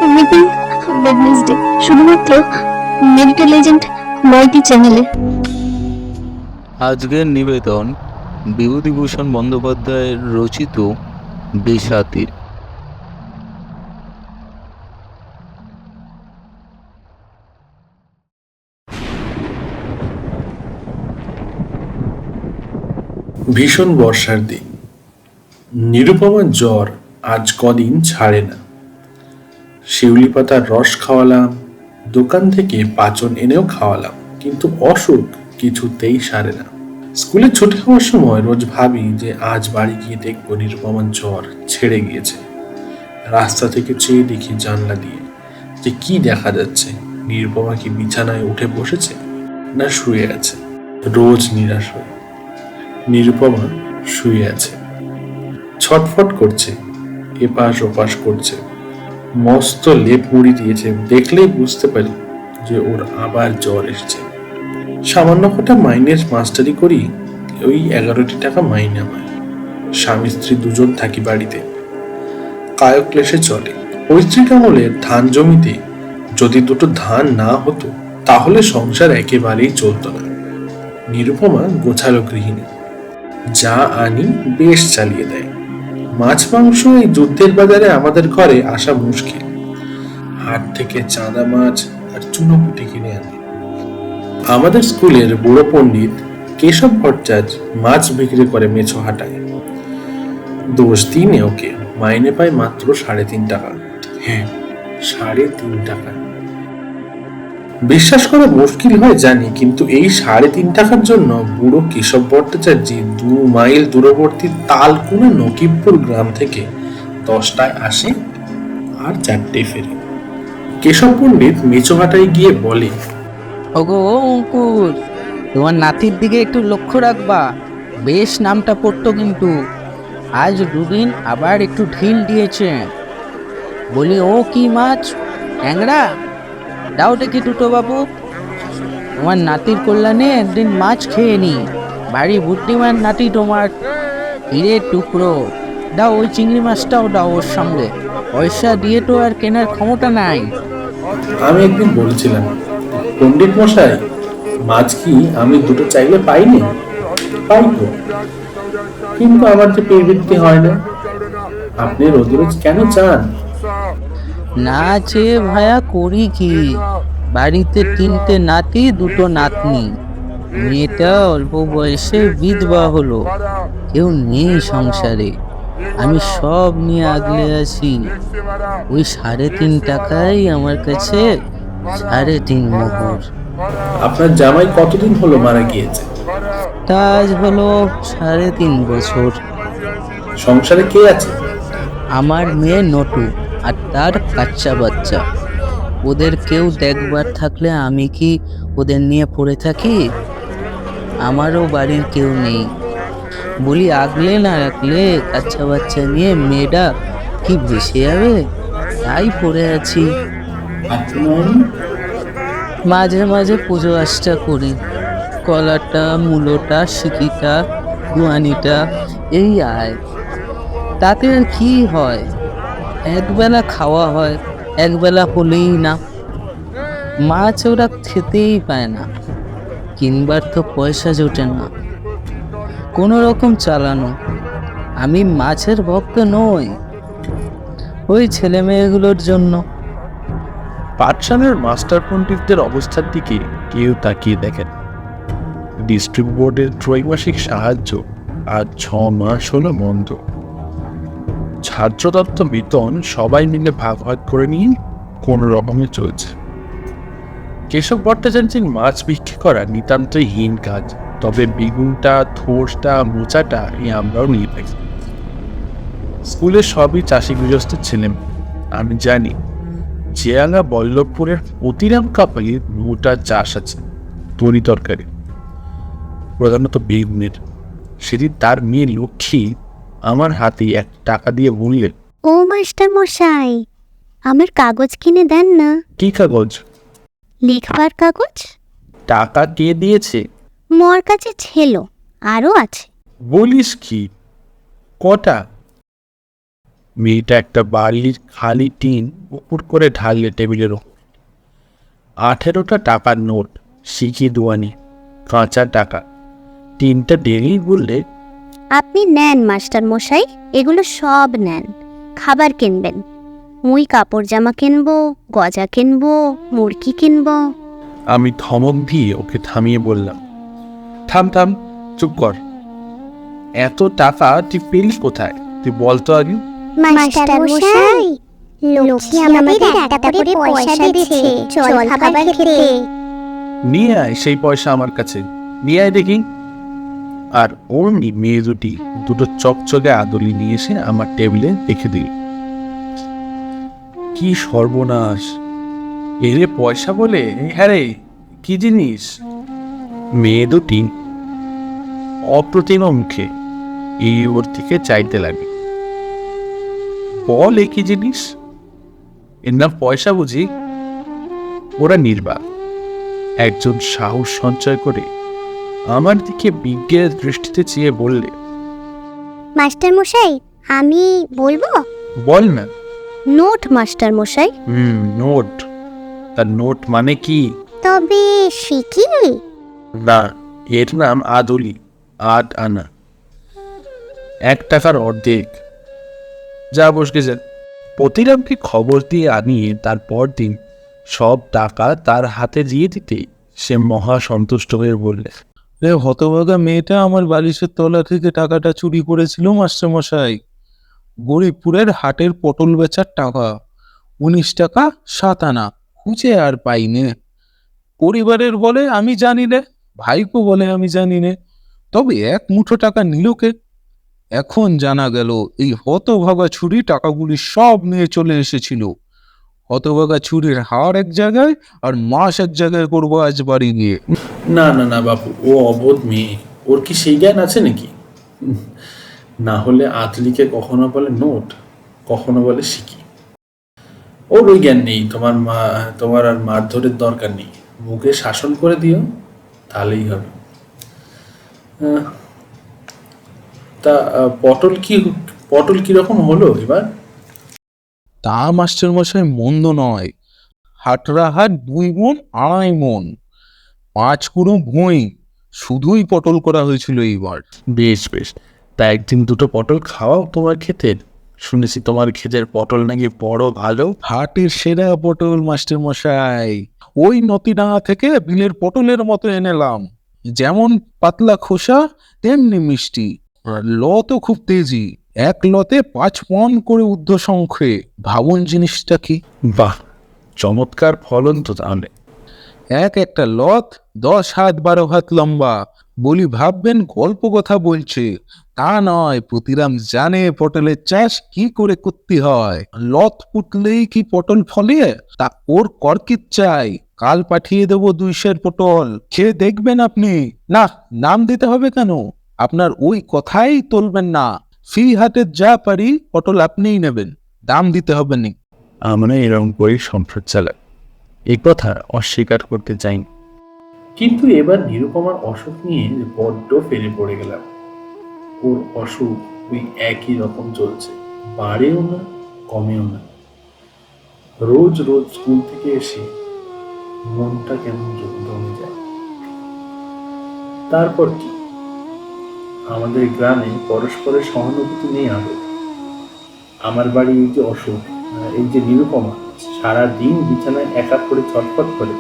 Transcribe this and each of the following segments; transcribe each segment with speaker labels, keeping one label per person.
Speaker 1: Everything Wednesday শুধুমাত্র মেডিটেল agent multi চ্যানেলে।
Speaker 2: আজকের নিবেদন বিভূতিভূষণ বন্দ্যোপাধ্যায়ের রচিত বিষাতীর।
Speaker 3: ভীষণ বর্ষার দিন। নিরুপমার জ্বর আজ কদিন ছাড়ে না। শিউলি পাতার রস খাওয়ালাম, দোকান থেকে পাচন এনেও খাওয়ালাম, কিন্তু অসুখ কিছুতেই সারে না। স্কুলে ছুটি হওয়ার সময় রোজ ভাবি যে আজ বাড়ি গিয়ে দেখবো নিরুপমার জ্বর ছেড়ে গিয়েছে। রাস্তা থেকে চেয়ে দেখি জানলা দিয়ে যে কি দেখা যাচ্ছে, নিরুপমা কি বিছানায় উঠে বসেছে না শুয়ে আছে। রোজ নিরাশ হই। নিরুপমা শুয়ে আছে, ছটফট করছে, এপাশ ওপাশ করছে, মস্ত লেপ মুড়ি দিয়েছে। দেখলেই বুঝতে পারি যে ওর আবার জ্বর এসছে। সামান্য কটা মাইনের মাস্টারি করি, ওই 11টি টাকা মাইনে আমার। স্বামী স্ত্রী দুজন থাকি বাড়িতে, কায়ক ক্লেশে চলে। পৈতৃক আমলে ধান জমিতে যদি দুটো ধান না হতো তাহলে সংসার একেবারেই চলতো না। নিরুপমা গোছালো গৃহিণী, যা আনি বেশ চালিয়ে দেয়। মাছ মাংস এই যুদ্ধের বাজারে আমাদের ঘরে আসা মুশকিল। হাট থেকে চাঁদা মাছ আর চুনোপুটি কিনে আনে। আমাদের স্কুলের বুড়ো পণ্ডিত কেশব ভট্টাচার্য মাছ বিক্রি করে মেছো হাটায়। দোষ দিনে ওকে, মাইনে পায় মাত্র 3.5 টাকা। হ্যাঁ, 3.5 টাকা। বিশ্বাস করা মুশকিল হয় জানি, কিন্তু এই 3.5 টাকার জন্য বুড়ো কেশব ভট্টাচার্য 2 মাইল দূরবর্তী তালকুনা নকিবপুর গ্রাম থেকে 10টায় আসে আর 4টায় ফেরে। কেশব পণ্ডিত মেচোহাটায় গিয়ে বলে,
Speaker 4: ওগো ও অঙ্কুর, তোমার নাতির দিকে একটু লক্ষ্য রাখবা, বেশ নামটা পড়তো কিন্তু আজ দুদিন আবার একটু ঢিল দিয়েছে। বলি ও কি মাছ, ট্যাংরা? দাও দেখি দুটো বাবু, তোমার নাতির কল্যাণে একদিন মাছ খেয়ে নি। বাড়ি বুদ্ধিমান নাতি তোমার, হীরের টুকরো। দাও ওই চিংড়ি মাছটাও দাও ওর সঙ্গে, পয়সা দিয়ে তো আর কেনার ক্ষমতা নাই।
Speaker 3: আমি একদিন বলেছিলাম, পণ্ডিত মশাই, মাছ কি আমি দুটো চাইলে পাইনি? পাইতো, কিন্তু আমার যে পেয়ে হয় না। আপনি রোজ রোজ কেন চান?
Speaker 4: না চেয়ে ভায়া করি কি, বাড়িতে 3টে নাতি 2টো নাতনি। মেয়েটা অল্প বয়সে বিধবা হলো, কেউ নেই সংসারে। আমি সব নিয়ে আগলে আছি। ওই 3.5 টাকাই আমার কাছে 3.5 মোহর।
Speaker 3: আপনার জামাই কতদিন হলো মারা গিয়েছে?
Speaker 4: তা আজ হলো 3.5 বছর।
Speaker 3: সংসারে কে আছে?
Speaker 4: আমার মেয়ে নটু আর তার বাচ্চা বাচ্চা। ওদের কেউ দেখবার থাকলে আমি কি ওদের নিয়ে পড়ে থাকি? আমারও বাড়ির কেউ নেই। বলি আগলে না রাখলে বাচ্চা বাচ্চা নিয়ে মেয়েটা কি ভেসে যাবে, তাই পড়ে আছি। মাঝে মাঝে পুজো আশ্চা করি, কলাটা, মূলোটা, সিকিটা, দুয়ানিটা, এই আয়। তাতে আর কি হয়, একবেলা খাওয়া হয়, একবেলা হলেই না। মাছ ওরা খেতেই পায় না, কিনবার তো পয়সা জোটে না। কোনো রকম চালানো। আমি মাছের ভক্ত নই, ওই ছেলে মেয়েগুলোর জন্য।
Speaker 2: পাঠশালার মাস্টার পণ্ডিতদের অবস্থার দিকে কেউ তাকিয়ে দেখেন। ডিস্ট্রিক্ট বোর্ডের ত্রৈমাসিক সাহায্য আর 6 মাস হলো বন্ধ। ছাত্রতত্ত্ব বেতন সবাই মিলে ভাগ ভাগ করে নিয়ে কোনো রকমে চলছে। কেশব ভট্টাচার্যের মাছ বিক্রি করা নিতান্তই হীন কাজ, তবে বেগুনটা, থোড়টা, মোচাটা আমরাও নিয়ে থাকি। স্কুলে সবই চাষি গৃহস্থ ছেলে। আমি জানি জিয়াঙ্গা বল্লভপুরের অতিরাম কাপাইয়ে মোটা চাষ আছে, তরি তরকারি, প্রধানত বেগুনের। সেদিন তার মেয়ে লক্ষ্মী আমার হাতে 1 টাকা দিয়ে বললেন,
Speaker 1: ও মাস্টার মশাই, আমার কাগজ কিনে দেন না।
Speaker 2: কি কাগজ?
Speaker 1: লিখবার কাগজ।
Speaker 2: টাকা কে দিয়েছে?
Speaker 1: মোর কাছে ছিল, আরো আছে।
Speaker 2: বলিস কি, কটা? মেয়েটা একটা বাড়ির খালি টিন উপর করে ঢাললে টেবিলের ওপর। 18টা টাকার নোট, শিখি দুয়ানি, কাঁচা টাকা। 3টা ডেলি বললে,
Speaker 1: আপনি নেন মাস্টার মশাই, এগুলো সব নেন। খাবার কিনবেন, মুই কাপড় জামা কিনবো, গজা কিনবো, মুরগি কিনবো।
Speaker 2: আমি ধমক দিয়ে ওকে থামিয়ে বললাম, থাম থাম, চুপ কর। এত টাকা তুই পেলি কোথায়? তুই বলতো আগে।
Speaker 1: মাস্টার মশাই, লক্ষ্মী আমাদের একটা করে পয়সা দিচ্ছে জল খাবার খেতে।
Speaker 2: নিয়ে আয় সেই পয়সা আমার কাছে, নিয়ে আয় দেখি। আর অমনি মেয়ে দুটো চকচকে আদলি নিয়ে এসে আমার টেবিলে রেখে দিল। কি সর্বনাশ! এরে পয়সা বলে? হ্যাঁ রে, কি জিনিস? মেয়ে দুটি অপ্রতিম মুখে এই ওর থেকে চাইতে লাগে। বল, এ কি জিনিস? এর নাম পয়সা বুঝি? ওরা নির্বাক। একজন সাহস সঞ্চয় করে আমার দিকে বিজ্ঞের দৃষ্টিতে চেয়ে বললে,
Speaker 1: মাস্টার মশাই, আমি বলবো?
Speaker 2: বল না।
Speaker 1: নোট মাস্টার মশাই।
Speaker 2: নোট? তার নোট মানে কি?
Speaker 1: তবে শিখি?
Speaker 2: না, এর নাম আদলি, 8 আনা। 1 টাকার অর্ধেক। যা বসকে যান। প্রতিরামকে খবর দিয়ে আনিয়ে তার পরদিন সব টাকা তার হাতে দিয়ে দিতে সে মহা সন্তুষ্ট হয়ে বললে,
Speaker 5: রে হতভাগা মেয়েটা আমার বালিশের তলা থেকে টাকাটা চুরি করেছিল মাস্টারমশাই। গরিবপুরের হাটের পটল বেচার টাকা, 19 টাকা 7 আনা। খুঁজে আর পাইনে। পরিবারের বলে আমি জানি নে, ভাইপো বলে আমি জানি নে, তবে 1 মুঠো টাকা নিল কে? এখন জানা গেল এই হতভাগা ছুরি টাকাগুলি সব নিয়ে চলে এসেছিল। হতভাগা ছুরির হার এক জায়গায় আর মাস এক জায়গায় করবো আজ বাড়ি গিয়ে।
Speaker 3: না না না বাপু, ও অবোধ মেয়ে, ওর কি সেই জ্ঞান আছে নাকি? না হলে আতলিকে কখনো বলে নোট, কখনো বলে শিখি। ওর ওই জ্ঞান নেই। তোমার আর মারধরের দরকার নেই, মুখে শাসন করে দিও, তাহলেই হবে। তা পটল কিরকম হলো এবার?
Speaker 5: তা মাস্টারমশাই মন্দ নয়। হাটরা হাট 2 মণ 2.5 মণ, 5 কুড়ো ভুঁই শুধুই পটল করা হয়েছিল এইবার।
Speaker 2: বেশ বেশ, তা একদিন দুটো পটল খাওয়াও তোমার ক্ষেতের। শুনেছি তোমার ক্ষেতের পটল নাকি বড় ভালো।
Speaker 5: হাটের সেরা পটল মাস্টারমশাই, ওই নদীডাঙ্গা থেকে বিলের পটলের মতো এনেলাম। যেমন পাতলা খোসা তেমনি মিষ্টি, আর লতও খুব তেজি। 1 লতে 5 মণ করে ঊর্ধ্ব সংখ্যে। ভাবুন জিনিসটা কি।
Speaker 2: বাহ, চমৎকার ফলন তো তাহলে।
Speaker 5: একটা লত 10 হাত 12 হাত লম্বা। বলি ভাববেন গল্প কথা বলছে, তা নয়। প্রতিরাম জানে পটলের চাষ কি করে করতে হয়। লত পুতলেই কি পটল ফলে? তা ওর কর্কিত চাই। কাল পাঠিয়ে দেবো 200 পটল, খেয়ে দেখবেন আপনি। না, নাম দিতে হবে কেন? আপনার ওই কথাই তুলবেন না। ফি হাতে যা পারি পটল আপনিই নেবেন, দাম দিতে হবে না।
Speaker 2: আমরা এরকম করেই সংসার চালাই, এই কথা অস্বীকার করতে চাইনি।
Speaker 3: কিন্তু এবার নিরুপমার অসুখ নিয়ে বড্ড ফেরে পড়ে গেলাম। ওর অসুখ ওই একই রকম চলছে, বাড়েও না কমেও না। রোজ রোজ স্কুল থেকে এসে মনটা কেমন জমে যায়। তারপর কি, আমাদের গ্রামে পরস্পরের সহানুভূতি নেই আরো। আমার বাড়ি এই যে অসুখ, এই যে নিরুপমা সারাদিন বিছানায় একা করে ছটফট করে,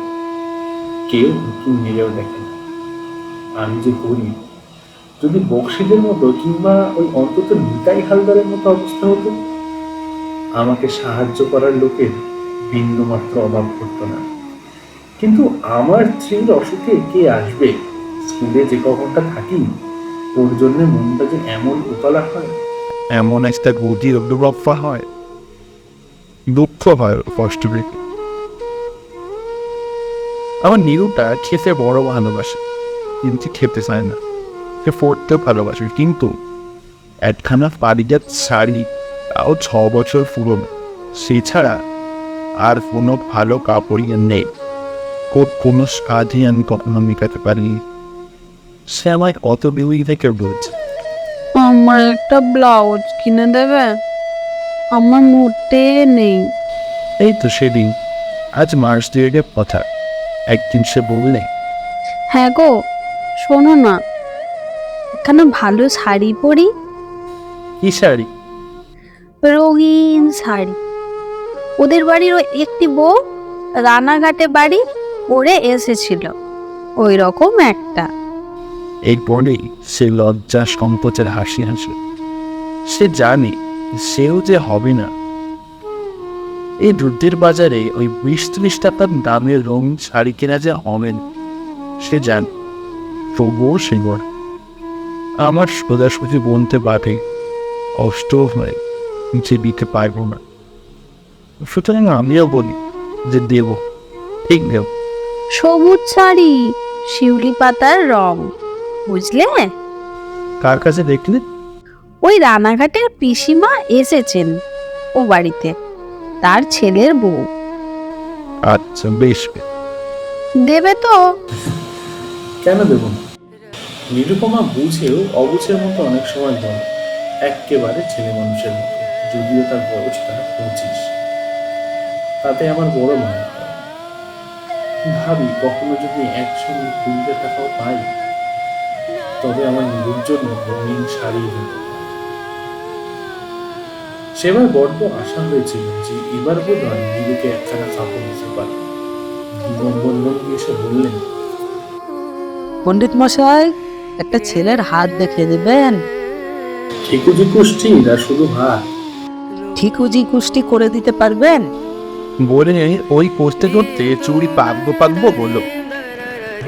Speaker 3: কেউ কি মেরেও দেখে না। আমি যে গরিব, যদি বক্সিদের মতো কিংবা ওই অন্তত নিতাই হালদারের মতো অবস্থা হতো, আমাকে সাহায্য করার লোকের বিন্দু মাত্র অভাব করতো না। কিন্তু আমার স্ত্রীর অসুখে কে আসবে? স্কুলে যে কখনটা থাকি, ওর জন্য মনটা যে এমন উতলা হয়।
Speaker 2: এমন একটা গতির অনুভব হয়, দুঃখ হয় কষ্ট পেয়ে। আমার নিরুটা খেতে বড় ভালোবাসে, কিন্তু খেতে চায় না। সে পড়তেও ভালোবাসে, কিন্তু একখানা পারিজাত শাড়ি, তাও 6 বছর পুরনো, সে ছাড়া আর কোনো ভালো কাপড়ই নেই। কোনো কাজে আমি কখনো মেটাতে পারিনি। সে আমায় কত বিউই থেকে বলছে,
Speaker 6: আমার একটা ব্লাউজ কিনে দেবে? আমার মোটে নেই।
Speaker 2: এই তো সেদিন, আজ মার্চ 2 কথা, একদিন সে বললে,
Speaker 6: হ্যাঁ গো, শোনো না, এখানে ভালো শাড়ি পরি,
Speaker 2: কি শাড়ি?
Speaker 6: রঙিন শাড়ি। ওদের বাড়ির ওই একটি বউ রানাঘাটে বাড়ি পরে এসেছিল, ওই রকম একটা।
Speaker 2: এই পরেই সে লজ্জা সংকোচের হাসি হাসে। সে জানে সেও যে হবে না। এই দুধের বাজারে ওই 20-30 টাকার দামের রঙিন শাড়ি কেনা যে হবে না, সে জানে। তবুও সে বলে, আমার সোজাসুজি বলতে পারে কষ্ট হয় যে দিতে পারবো না, সুতরাং আমিও বলি যে দেব, ঠিক দেব।
Speaker 6: সবুজ শাড়ি, শিউলি পাতার রং, বুঝলে?
Speaker 2: কার কাছে দেখলে?
Speaker 6: ওই রানাঘাটের পিসিমা এসেছেন ও বাড়িতে, তার ছেলের বউ।
Speaker 2: আচ্ছা, বেশ বেশ।
Speaker 6: দেবে তো?
Speaker 3: কেন দেব না? নিরুপমা বুঝেও অবুঝের মতো অনেক সময় বলে, একেবারে ছেলে মানুষের মতো, যদিও তার বয়সটা 25। তাতে আমার বড় মায়া হয়। ভাবি কখনো যদি একসঙ্গে 20 টাকাও পাই, তবে আমার নিরুর জন্য রঙিন শাড়ি হতো। সেবার বড্ড আশা হয়েছিল যে এবার বোধ হয় নিরুকে একখানা কাপড় দিতে পারে। দিগম্বর এসে বললেন,
Speaker 4: পণ্ডিত মশাই, একটা ছেলের হাত দেখিয়ে দেবেন?
Speaker 3: ঠিকুজি কুষ্টি না শুধু হাত?
Speaker 4: ঠিকুজি কুষ্টি করে দিতে পারবেন?
Speaker 2: বলে ওই করতে করতে চুড়ি পাকবো বললো,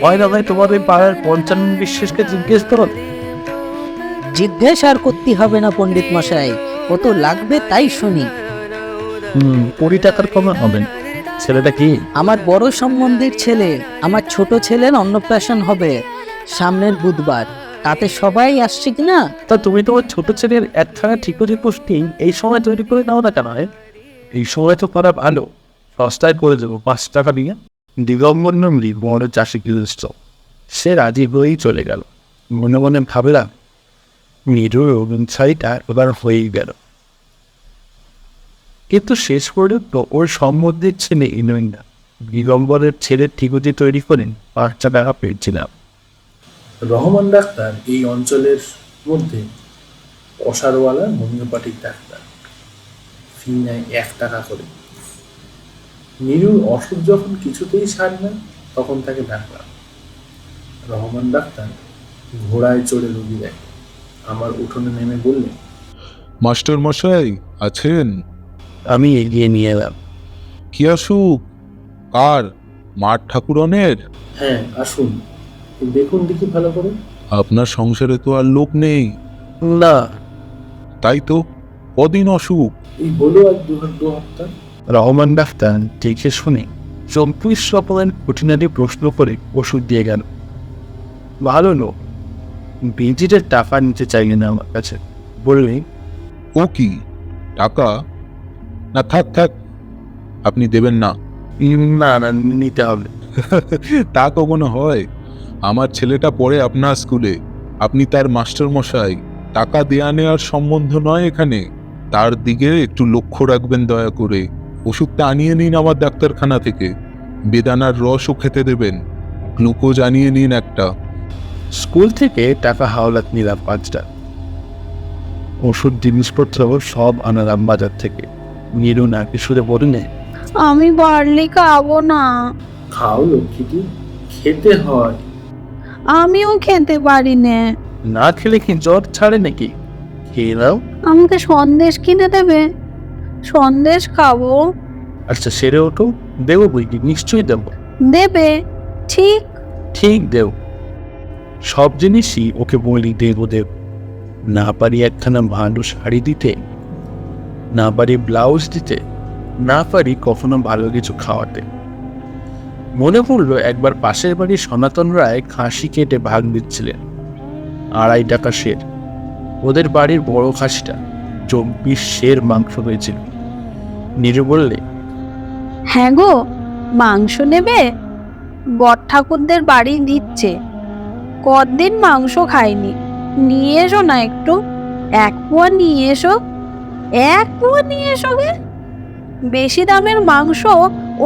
Speaker 2: হয় না ভাই তোমার ওই পাড়ার 55 বিশ্বাসকে জিজ্ঞেস করো।
Speaker 4: জিজ্ঞেস আর করতে হবে না পণ্ডিত মশাই, কত লাগবে তাই শুনি।
Speaker 2: 20 টাকার কমে হবে না। ছেলেটা কি?
Speaker 4: আমার বড় সম্বন্ধের ছেলে। আমার ছোট ছেলের অন্নপ্রাশন হবে সামনের বুধবার, তাতে সবাই আসছে কিনা?
Speaker 2: তা তুমি তোমার ছোট ছেলের একখানা ঠিকুজি কুষ্টি এই সময় তৈরি করে নাও না কেন? এই সময় তো করা ভালো, সস্তায় করে দেবো 5 টাকা দিয়ে। দিগম্বর নামলি বড় চাষি গৃহস্থ, সে রাজি হয়েই চলে গেল। মনে মনে ভাবলাম, নিরুর ছাইটা এবার হয়েই গেল। কিন্তু শেষ পর্যন্ত ওর সম্বন্ধের ছেলে এলোই না। দিগম্বরের ছেলের ঠিকুজি তৈরি করে 5 টাকা পেয়েছিলাম।
Speaker 3: রহমান ডাক্তার এই অঞ্চলের মধ্যে অসারওয়ালা হোমিওপ্যাথিক ডাক্তার, ফি নেয় 1 টাকা করে। নিরুর অসুখ যখন কিছুতেই সারে না, তখন তাকে ডাকলাম। রহমান ডাক্তার ঘোড়ায় চড়ে রোগী দেখে। আমার উঠোনে নেমে বললেন,
Speaker 5: মাস্টার মশাই আছেন?
Speaker 2: আমি এগিয়ে নিয়ে এলাম।
Speaker 5: কি অসুখ? কার? মার ঠাকুরনের?
Speaker 3: হ্যাঁ আসুন, দেখুন দেখি ভালো করে।
Speaker 5: আপনার সংসারে তো আর লোক নেই।
Speaker 2: না।
Speaker 5: তাই তো, কদিন অসুখ?
Speaker 3: এই হলো আজ 2 হপ্তাহ।
Speaker 2: রহমান ডাক্তার দেখে শুনে 24 রকমের খুঁটিনাটি প্রশ্ন করে ওষুধ দিয়ে গেল। ভালো লোক, ভিজিটের টাকা নিতে চাইলেন না আমার কাছে। বললেন,
Speaker 5: ও কি টাকা? না থাক থাক, আপনি দেবেন না।
Speaker 2: না না, নিতে হবে।
Speaker 5: তা কখনো হয়? আমার ছেলেটা পড়ে আপনার স্কুলে, আপনি তার মাস্টার মশাই। টাকা দেয়া নেওয়ার সম্বন্ধ নয় এখানে, তার দিকে একটু লক্ষ্য রাখবেন দয়া করে। ওষুধটা আনিয়ে নিন আমার ডাক্তারখানা থেকে, বেদানার রসও খেতে দেবেন, গ্লুকোজ আনিয়ে নিন একটা।
Speaker 2: স্কুল থেকে টাকা হাওলাত নিলাম 5টা। ওষুধ জিনিসপত্র সব আনালাম বাজার থেকে। নিরু নাকি শুধু বললে,
Speaker 6: আমি বার্লি খাবো না।
Speaker 3: খাও লক্ষ্মীটি, খেতে হয়।
Speaker 6: আমিও খেতে পারি না।
Speaker 2: না খেলে কি জ্বর ছাড়ে নাকি? খেয়ে নাও।
Speaker 6: আমাকে সন্দেশ কিনে দেবে? সন্দেশ খাবো।
Speaker 2: আচ্ছা সেরে ওঠো, দেবো বই কি, নিশ্চয়ই দেবো।
Speaker 6: দেবে? ঠিক?
Speaker 2: ঠিক দেব। সব জিনিসই ওকে বলি দেবো দেব। না পারি একখানা ভালো শাড়ি দিতে, না পারি ব্লাউজ দিতে, না পারি কখনো ভালো কিছু খাওয়াতে। মনে পড়লো একবার পাশের বাড়ির সনাতন রায় খাসি কেটে ভাগ দিচ্ছিলেন, 2.5 টাকা সের। ওদের বাড়ির বড় খাসিটা 24 সের মাংস হয়েছিল। নিরু বললে,
Speaker 6: হ্যাঁ গো, মাংস নেবে? বড় ঠাকুরদের বাড়ি দিচ্ছে, কদিন মাংস খাইনি। নিয়ে এসো না একটু, 1 পোয়া নিয়ে এসো। এক পুরো নিয়ে এসো গে। বেশি দামের মাংস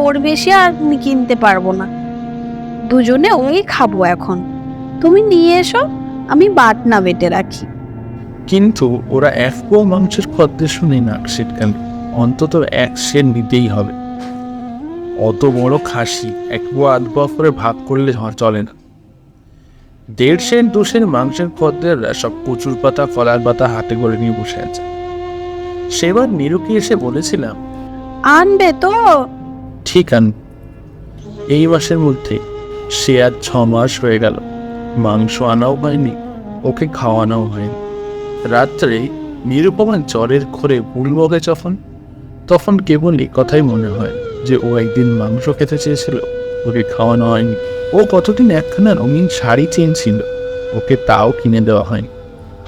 Speaker 6: ওর বেশি আর কিনতে পারবো না, দুজনে ওই খাবো এখন। তুমি নিয়ে এসো, আমি বাটনা বেটে রাখি।
Speaker 2: কিন্তু ওরা এক পোয়া মাংসের খদ্দের শুনে না সেটকাল অন্তত এক সের নিতেই হবে। অত বড় খাসি এক পোয়া আধ পোয়া করে ভাগ করলে চলে না। 1.5 সের 2 সের মাংসের খদ্দেররা সব কচুর পাতা কলার পাতা হাতে করে নিয়ে বসে আছে। সেবার নিরুকে এসে বলেছিলাম,
Speaker 6: আনবে তো?
Speaker 2: ঠিক আন। এই মাসের মধ্যে সে আর 6 মাস হয়ে গেল মাংস আনাও হয়নি, ওকে খাওয়ানোও হয়নি। রাত্রে নিরুপমা জ্বরের ঘোরে বুড়বগে তখন কেবলই কথাই মনে হয় যে ও একদিন মাংস খেতে চেয়েছিল, ওকে খাওয়ানো হয়নি। ও কতদিন একখানা রঙিন শাড়ি চেয়েছিল, ওকে তাও কিনে দেওয়া হয়নি।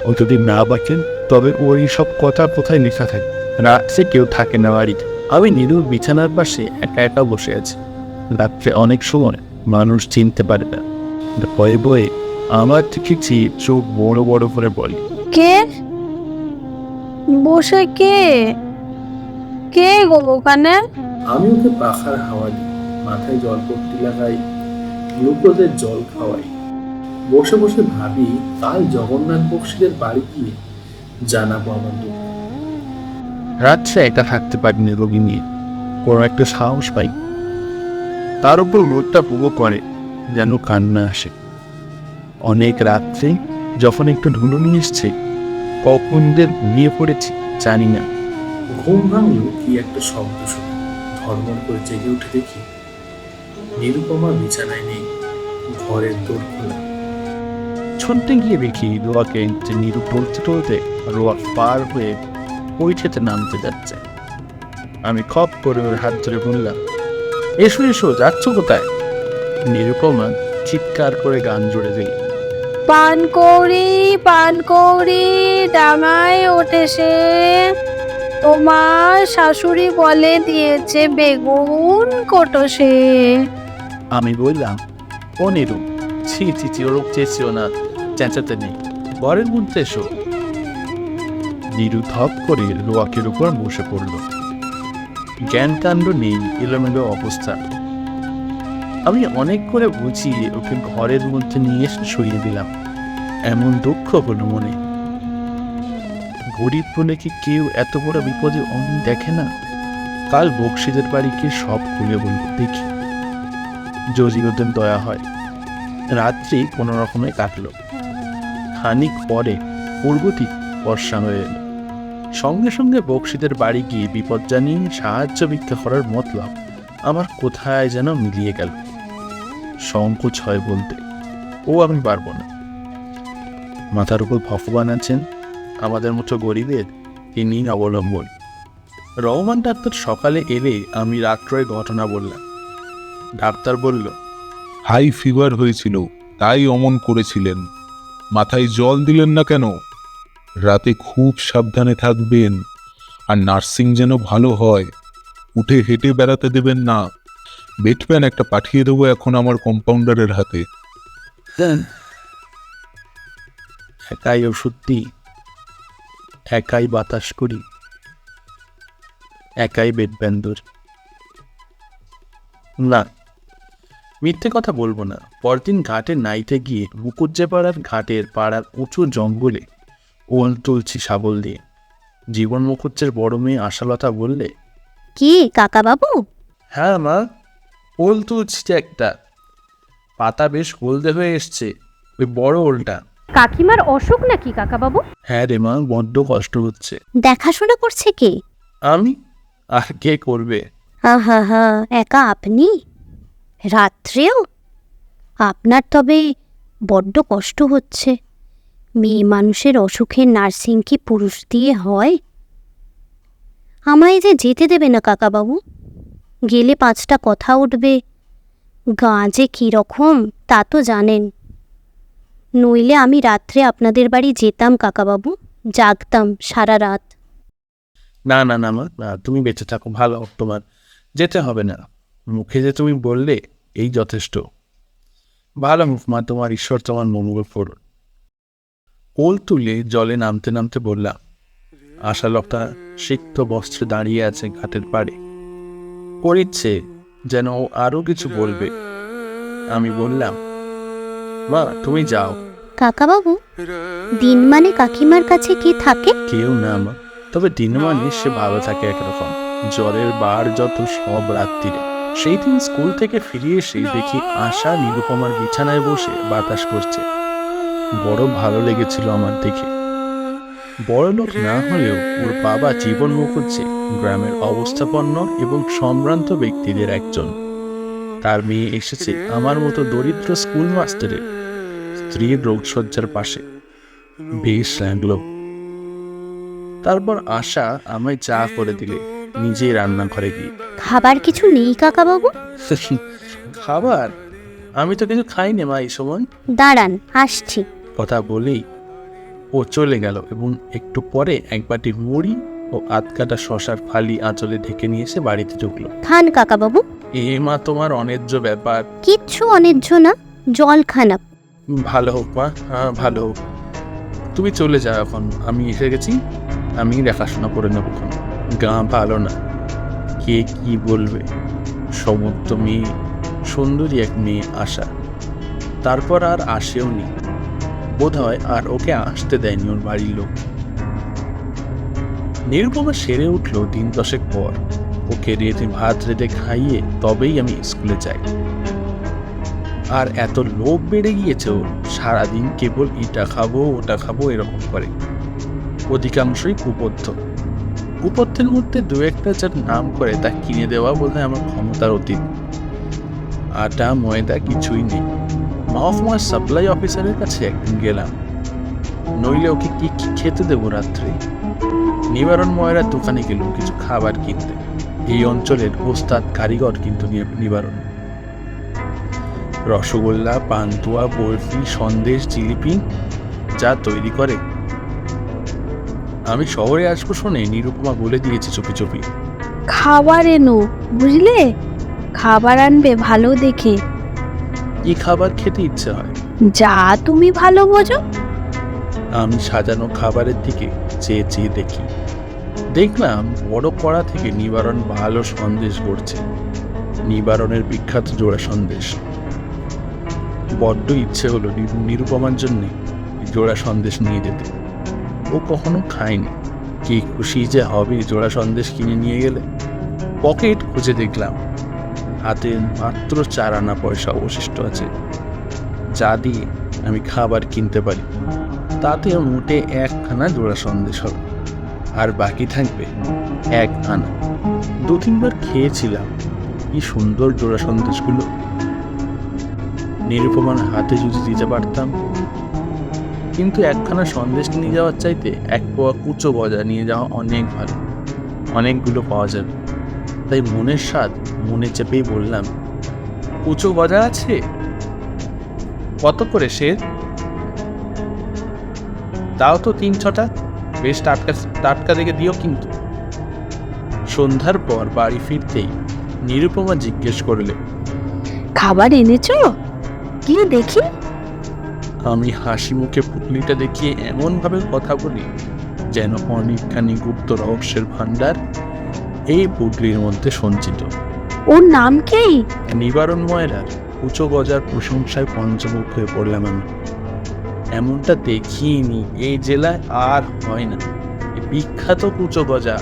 Speaker 2: ও যদি না বাঁচেন তবে ওই সব কথা কোথায় লেখা থাকে। রাত্রে কেউ থাকে না বাড়িতে। আমি নিরুর বিছানার পাশে একা একা বসে আছি। রাত্রে অনেক সময় মানুষ চিনতে পারে না, ভয়ে ভয়ে আমার দেখেছি চোখ বড় বড় করে বলে,
Speaker 6: কে বসে? কে কে গো ওখানে?
Speaker 3: আমি ওকে পাখার হাওয়া দিই, মাথায় জলপট্টি লাগাই, গ্লুকোজের জল খাওয়াই। বসে বসে ভাবি কাল জগন্নাথ বক্সিদের বাড়ি গিয়ে জানাবো আমার দুঃখ।
Speaker 2: রাত্রে একা থাকতে পারিনি রোগী নিয়ে, কোনো একটা সাহস পাই। তার উপর রোদটা পুরো করে যেন কান্না আসে। অনেক রাত্রে যখন একটু ঢুলুনি এসছে, কখন যে ঘুমিয়ে পড়েছি জানি না।
Speaker 3: ঘুম ভাঙলো কি একটা শব্দ শুনে ধর্মর করে জেগে উঠে দেখি নিরুপমা বিছানায় নেই, ঘরের দোর খোলা।
Speaker 2: ছুটতে গিয়ে দেখি রোয়াকে যে নিরু টলতে রোয়া পার হয়ে পৈঠেতে নামতে যাচ্ছে। আমি খপ করে ওর হাত ধরে বললাম, এসো এসো, যাচ্ছ কোথায়? নিরুপমা চিৎকার করে গান জুড়ে দিল,
Speaker 6: পান কৌড়ি ডাঙায় ওঠেছে, তোমার শাশুড়ি বলে দিয়েছে বেগুন কোটসে।
Speaker 2: আমি বললাম, ও নিরু, ছি ছি ছি, ওরূপ চেয়েছিও না, চেঁচাতে নেই, ঘরের মধ্যে এসো। নিরু থপ করে রোয়াকের উপর বসে পড়ল। জ্ঞান কাণ্ড নেই, এলোমেলো অবস্থা। আমি অনেক করে বুঝিয়ে ওকে ঘরের মধ্যে নিয়ে এসে শুইয়ে দিলাম। এমন দুঃখ হলো মনে। গরিব বলে কি কেউ এত বড় বিপদে অমন দেখে না? কাল বক্সিদের বাড়িকে সব খুলে বলব দেখি, যদি ওদের দয়া হয়। রাত্রি কোনো রকমে কাটলো। খানিক পরে পূর্বটি বর্ষা হয়ে এলো। সঙ্গে সঙ্গে বক্সিদের বাড়ি গিয়ে বিপদ জানিয়ে সাহায্য ভিক্ষা করার মতলব আমার কোথায় যেন মিলিয়ে গেল। সংকোচ হয় বলতে, ও আমি পারবো না। মাথার উপর ভগবান আছেন, আমাদের মতো গরিবের তিনি অবলম্বন। রহমান ডাক্তার সকালে এলে আমি রাত্রে ঘটনা বললাম। ডাক্তার বলল,
Speaker 5: হাই ফিভার হয়েছিল, তাই অমন করেছিলেন। মাথায় জল দিলেন না কেন? রাতে খুব সাবধানে থাকবেন, আর নার্সিং যেন ভালো হয়। উঠে হেঁটে বেড়াতে দেবেন না। বেটপ্যান একটা পাঠিয়ে দেবো এখন আমার কম্পাউন্ডারের হাতে।
Speaker 2: একাই ওষুধ দিই, একাই বাতাস করি, একাই বেড ব্যান্দর। না, মিথ্যে কথা বলবো না। পরদিন ঘাটে নাইতে গিয়ে মুকুজ্জেপাড়ার ঘাটের পাড়ার উঁচু জঙ্গলে ওল তুলছি শাবল দিয়ে। জীবন মুখুজ্জের বড় মেয়ে আশালতা বললে,
Speaker 1: কি কাকা বাবু?
Speaker 2: হ্যাঁ মা, ওল তুলছি একটা, পাতা বেশ হলদে হয়ে এসছে, ওই বড় ওলটা।
Speaker 7: কাকিমার অসুখ নাকি কাকা বাবু?
Speaker 2: হ্যাঁ রে মা, বড্ড কষ্ট হচ্ছে।
Speaker 1: দেখাশোনা করছে কে?
Speaker 2: আমি? আর কে করবে?
Speaker 1: আহা হা, একা আপনি? রাত্রেও? আপনার তবে বড্ড কষ্ট হচ্ছে। মেয়ে মানুষের অসুখের নার্সিং কি পুরুষ দিয়ে হয়? আমায় যে যেতে দেবে না কাকাবাবু। গেলে 5টা কথা উঠবে। গা যে কীরকম তা তো জানেন। নইলে আমি রাত্রে আপনাদের বাড়ি যেতাম কাকাবাবু, জাগতাম সারা রাত।
Speaker 2: না না না মা, না, তুমি বেঁচে থাকো, ভালো তোমার, যেতে হবে না। মুখে যে তুমি বললে এই যথেষ্ট। ভালো মুখ মা তোমার, ঈশ্বর তোমার মঙ্গল করুন। ওল তুলে জলে নামতে নামতে বললাম, আশালতা সিক্ত বস্ত্রে দাঁড়িয়ে আছে ঘাটের পাড়ে। করিচ্ছে যেন ও আরো কিছু বলবে। আমি বললাম, মা তুমি যাও।
Speaker 1: কাকাবাবু, দিন মানে কাকিমার কাছে কে থাকে?
Speaker 2: কেউ না মা, তবে দিন মানে সে ভালো থাকে একরকম। জ্বরের বার যত সব রাত্রিরে। সেই দিন স্কুল থেকে ফিরে এসে দেখি আশা নিরুপমার বিছানায় বসে বাতাস করছে। বড় ভালো লেগেছিল আমার দেখে। বড় লোক না হলেও ওর বাবা জীবন মুখুজ্জে গ্রামের অবস্থাপন্ন এবং সম্ভ্রান্ত ব্যক্তিদের একজন। তার মেয়ে এসেছে আমার মতো দরিদ্র স্কুল মাস্টারের স্ত্রীর রোগশয্যার পাশে। বেশ লাগলো। তারপর আশা আমায় চা করে দিলে, নিজেই রান্নাঘরে গিয়ে।
Speaker 1: খাবার কিছু নেই কাকাবাবু?
Speaker 2: খাবার? আমি তো কিছু খাইনি মা এই সময়।
Speaker 1: দাঁড়ান, আসছি।
Speaker 2: কথা বলেই ও চলে গেল এবং একটু পরে এক বাটি মুড়ি ও আধকাটা শশার ফালি আঁচলে ঢেকে নিয়ে এসে বাড়িতে ঢুকলো।
Speaker 1: খান কাকাবাবু।
Speaker 2: এ মা, তোমার অন্যায্য ব্যাপার।
Speaker 1: কিচ্ছু অন্যায্য না, জল খানা।
Speaker 2: ভালো হোক মা, হ্যাঁ ভালো হোক। তুমি চলে যাও এখন, আমি এসে গেছি। আমি দেখাশোনা করে নেবো। গা ভালো না, কে কি বলবে। সমস্ত মেয়ে, সুন্দরী এক মেয়ে আশা। তারপর আর আসেও নি বোধ হয়, আর ওকে আসতে দেয়নি ওর বাড়ির লোক। নিরুপমা সেরে উঠল দিন 10 পর। ওকে ভাত রেঁধে খাইয়ে তবেই আমি স্কুলে যাই। আর এত লোভ বেড়ে গিয়েছে ওর, সারাদিন কেবল এটা খাবো ওটা খাবো এরকম করে। অধিকাংশই কুপথ্য। কুপথ্যের মধ্যে দু একটা যার নাম করে তা কিনে দেওয়া বোধহয় আমার ক্ষমতার অতীত। আটা ময়দা কিছুই নেই। মাহফুমার সাপ্লাই অফিসারের কাছে একদিন গেলাম, নইলে ওকে কি কি খেতে দেবো রাত্রে। নিবারণ ময়রার দোকানে গেল কিছু খাবার কিনতে। এই অঞ্চলের ওস্তাদ কারিগর কিন্তু নিবারণ। রসগোল্লা, পান্তুয়া, বরফি, সন্দেশ, জিলিপি যা তৈরি করে। আমি শহরে আসবো শুনে নিরুপমা বলে দিয়েছে চুপি চুপি।
Speaker 6: খাবার এনো, বুঝলে? খাবার আনবে ভালো দেখে।
Speaker 2: কি খাবার খেতে ইচ্ছে হয়?
Speaker 6: যা তুমি ভালো বোঝো।
Speaker 2: আমি সাজানো খাবারের দিকে চেয়ে চেয়ে দেখি। দেখলাম বড় কড়া থেকে নিবারণ ভালো সন্দেশ করছে। নিবারণের বিখ্যাত জোড়া সন্দেশ। বড্ড ইচ্ছে হলো নিরুপমার জন্য জোড়া সন্দেশ নিয়ে যেতে। ও কখনো খায়নি। কি খুশি যে হবে জোড়া সন্দেশ কিনে নিয়ে গেলে। পকেট খুঁজে দেখলাম হাতে মাত্র 4 আনা পয়সা অবশিষ্ট আছে, যা দিয়ে আমি খাবার কিনতে পারি। তাতে মোটে 1 আনা জোড়া সন্দেশ হবে, আর বাকি থাকবে 1 আনা। 2-3 বার খেয়েছিলাম। কি সুন্দর জোড়া সন্দেশগুলো। নিরুপমার হাতে যদি দিতে পারতাম। কিন্তু 1খানা সন্দেশ নিয়ে যাওয়ার চাইতে 1 পোয়া কুচো গজা নিয়ে যাওয়া অনেক ভালো। অনেকগুলো পাওয়া যাবে। তাই মনের স্বাদ মনে চেপেই বললাম, কুচো গজা আছে? কত করে সে? তাও তো 3-6টা। বেশ টাটকা টাটকা দেখে দিও কিন্তু। সন্ধ্যার পর বাড়ি ফিরতেই নিরুপমা জিজ্ঞেস করলে,
Speaker 6: খাবার এনেছো? কি দেখি।
Speaker 2: আমি হাসি মুখে পুটলিটা দেখিয়ে এমন ভাবে কথা বলি যেন অনেকখানি গুপ্ত রহস্যের ভান্ডার এই পুটলির মধ্যে সঞ্চিত।
Speaker 6: ওর নাম কি?
Speaker 2: নিবারণ ময়রার কুচো গজার প্রশংসায় পঞ্চমুখ হয়ে পড়লাম আমি। এমনটা দেখিনি এই জেলায় আর হয় না। বিখ্যাত কুচো গজা,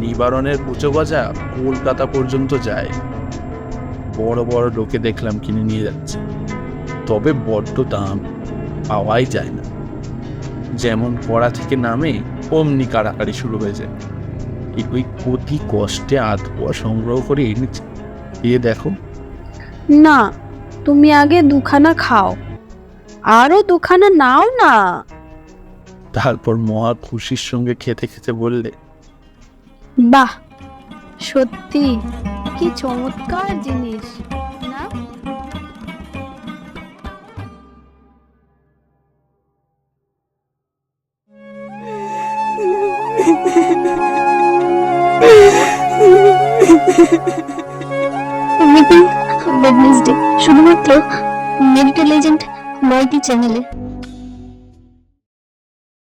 Speaker 2: নিবারণের কুচো গজা কলকাতা পর্যন্ত যায়। বড় বড় লোকে দেখলাম কিনে নিয়ে যাচ্ছে। তবে বড্ড দাম, পাওয়াই যায় না। যেমন কড়া থেকে নামে অমনি কাড়াকাড়ি শুরু হয়ে যায়। ওই অতি কষ্টে আধপোয়া সংগ্রহ করে এনেছি। দেখো
Speaker 6: না, তুমি আগে 2খানা খাও, আরো 2খানা নাও না।
Speaker 2: তারপর মহা খুশির সঙ্গে খেতে খেতে বললে,
Speaker 6: বাহ, সত্যি কি চমৎকার জিনিস না?
Speaker 8: ওয়েডনেসডে শুধুমাত্র মেডিটেলিজেন্ট 9টি চ্যানেলে।